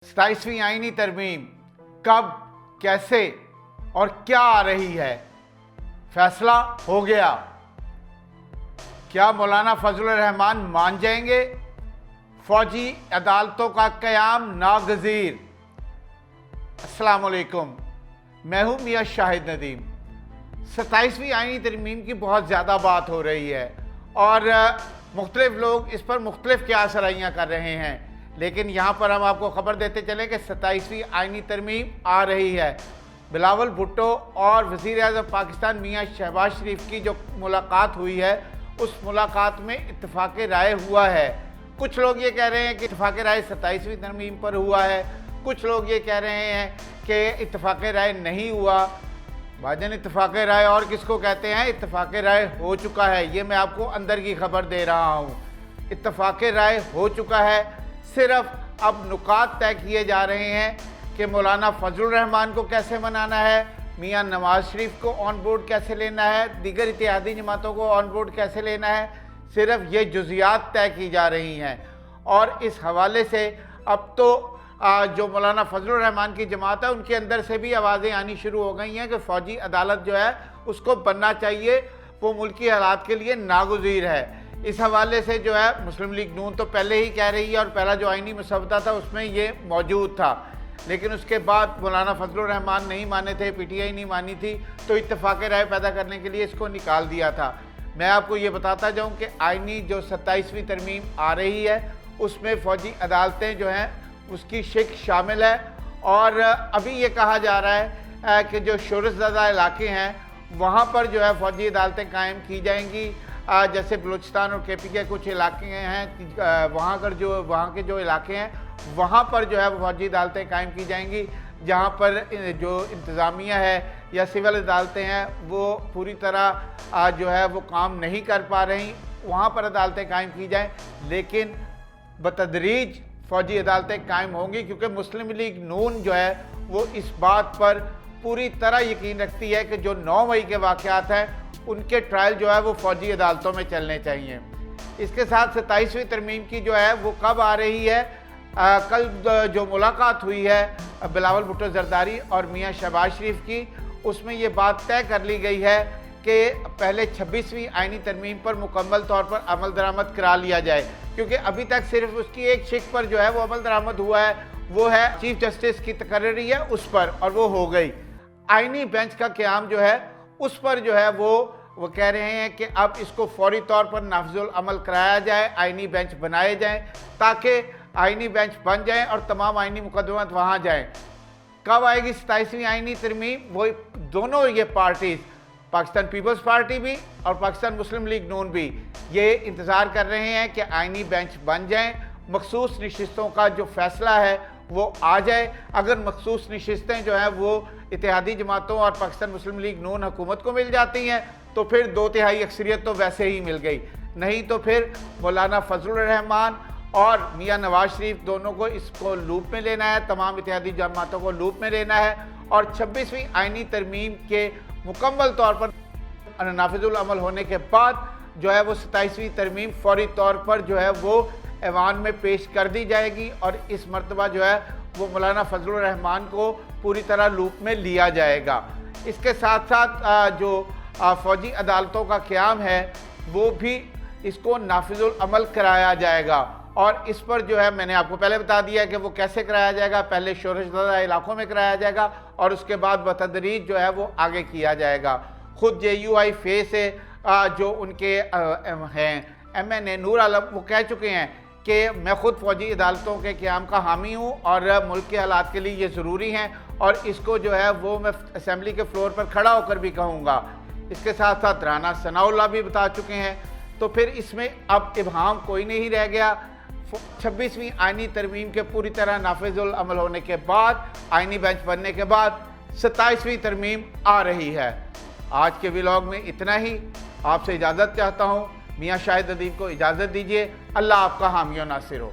27वीं आईनी तरमीम कब, कैसे और क्या आ रही है? फैसला हो गया। क्या मौलाना फजलुर रहमान मान जाएंगे? फौजी अदालतों का क़याम नागज़ीर। अस्सलाम वालेकुम, मैं हूँ मियाँ शाहिद नदीम। 27वीं आईनी तरमीम की बहुत ज़्यादा बात हो रही है और मुख्तलिफ लोग इस पर मुख्तलिफ क़यासराइयाँ कर रहे हैं, लेकिन यहाँ पर हम आपको ख़बर देते चले कि 27वीं आईनी तरमीम आ रही है। बिलावल भुट्टो और वज़ीर-ए-आज़म पाकिस्तान मियाँ शहबाज शरीफ की जो मुलाकात हुई है, उस मुलाकात में इत्तफ़ाक़ राय हुआ है। कुछ लोग ये कह रहे हैं कि इत्तफ़ाक़ राय 27वीं तरमीम पर हुआ है, कुछ लोग ये कह रहे हैं कि इत्तफ़ाक़ राय नहीं हुआ। भाईजान, इत्तफ़ाक़ राय और किसको कहते हैं? इत्तफ़ाक़ राय हो चुका है। ये मैं आपको अंदर की खबर दे रहा हूँ। इत्तफ़ाक़ राय हो चुका है, सिर्फ अब नुकात तय किए जा रहे हैं कि मौलाना फजलुर रहमान को कैसे मनाना है, मियाँ नवाज़ शरीफ को ऑन बोर्ड कैसे लेना है, दीगर इत्तेहादी जमातों को ऑन बोर्ड कैसे लेना है, सिर्फ ये जुज़ियात तय की जा रही हैं। और इस हवाले से अब तो जो मौलाना फजलुर रहमान की जमात है, उनके अंदर से भी आवाज़ें आनी शुरू हो गई हैं कि फ़ौजी अदालत जो है उसको बनना चाहिए, वो मुल्की हालात के लिए नागुज़ीर है। इस हवाले से जो है मुस्लिम लीग नून तो पहले ही कह रही है और पहला जो आईनी मसवदा था उसमें ये मौजूद था, लेकिन उसके बाद मौलाना फजलुर रहमान नहीं माने थे, PTI नहीं मानी थी, तो इत्तफ़ाक़ राय पैदा करने के लिए इसको निकाल दिया था। मैं आपको ये बताता जाऊँ कि आईनी जो 27वीं तरमीम आ रही है उसमें फ़ौजी अदालतें जो हैं उसकी शिक शामिल है। और अभी ये कहा जा रहा है कि जो शोरज़दा इलाके हैं वहाँ पर जो है फ़ौजी अदालतें कायम की जाएंगी। जैसे बलूचिस्तान और KP के कुछ इलाके हैं, वहाँ के जो इलाके हैं वहाँ पर जो है वो फ़ौजी अदालतें कायम की जाएंगी, जहाँ पर जो इंतज़ामिया है या सिविल अदालतें हैं वो पूरी तरह जो है वो काम नहीं कर पा रही, वहाँ पर अदालतें कायम की जाएँ। लेकिन बतदरीज फ़ौजी अदालतें कायम होंगी, क्योंकि मुस्लिम लीग नून जो है वो इस बात पर पूरी तरह यकीन रखती है कि जो 9 मई के वाक़यात हैं उनके ट्रायल जो है वो फ़ौजी अदालतों में चलने चाहिए। इसके साथ 27वीं तरमीम की जो है वो कब आ रही है? कल जो मुलाकात हुई है बिलावल भुट्टो ज़रदारी और मियाँ शहबाज शरीफ की, उसमें ये बात तय कर ली गई है कि पहले 26वीं आईनी तरमीम पर मुकम्मल तौर पर अमल दरामद करा लिया जाए, क्योंकि अभी तक सिर्फ उसकी एक शिक पर जो है वो अमल दरामद हुआ है, वो है चीफ जस्टिस की तकर्री है उस पर, और वो हो गई। आईनी बेंच का क़याम जो है उस पर जो है वो कह रहे हैं कि अब इसको फौरी तौर पर नाफिजुल अमल कराया जाए, आईनी बेंच बनाए जाएं, ताकि आईनी बेंच बन जाएं और तमाम आईनी मुकदमात वहाँ जाएं। कब आएगी 27वीं आईनी तरमीम? वो दोनों ये पार्टीज़, पाकिस्तान पीपल्स पार्टी भी और पाकिस्तान मुस्लिम लीग नून भी, ये इंतज़ार कर रहे हैं कि आईनी बेंच बन जाएँ, मखसूस नशिस्तों का जो फ़ैसला है वो आ जाए। अगर मखसूस नशिस्तें जो हैं वो इत्तेहादी जमातों और पाकिस्तान मुस्लिम लीग नून हुकूमत को मिल जाती हैं तो फिर 2/3 अक्सरियत तो वैसे ही मिल गई, नहीं तो फिर मौलाना फजलुर रहमान और मियाँ नवाज़ शरीफ दोनों को इसको लूप में लेना है, तमाम इत्तेहादी जमातों को लूप में लेना है। और 26वीं आईनी तरमीम के मुकम्मल तौर पर नाफिजुल अमल होने के बाद जो है वो 27वीं तरमीम फौरी तौर पर जो है वो ऐवान में पेश कर दी जाएगी और इस मरतबा जो है वो मौलाना फजलुर रहमान को पूरी तरह लूप में लिया जाएगा। इसके साथ साथ जो फ़ौजी अदालतों का क़याम है वो भी इसको नाफिजुल अमल कराया जाएगा, और इस पर जो है मैंने आपको पहले बता दिया कि वो कैसे कराया जाएगा। पहले शोरज़दा इलाकों में कराया जाएगा और उसके बाद बतदरीज जो है वो आगे किया जाएगा। ख़ुद JUI फे से जो उनके हैं MNA नूर आलम, वो कह चुके हैं कि मैं ख़ुद फ़ौजी अदालतों के क़याम का हामी हूँ और मुल्क के हालात के लिए ये ज़रूरी हैं, और इसको जो है वो मैं असम्बली के फ्लोर पर खड़ा होकर भी कहूँगा। इसके साथ साथ राना सनाउल्लाह भी बता चुके हैं। तो फिर इसमें अब इबहाम कोई नहीं रह गया। 26वीं आईनी तरमीम के पूरी तरह नाफिजुल अमल होने के बाद, आईनी बेंच बनने के बाद 27वीं तरमीम आ रही है। आज के व्लॉग में इतना ही। आपसे इजाज़त चाहता हूँ। मियाँ शाहिद नदीम को इजाज़त दीजिए। अल्लाह आपका हामी व नासिर हो।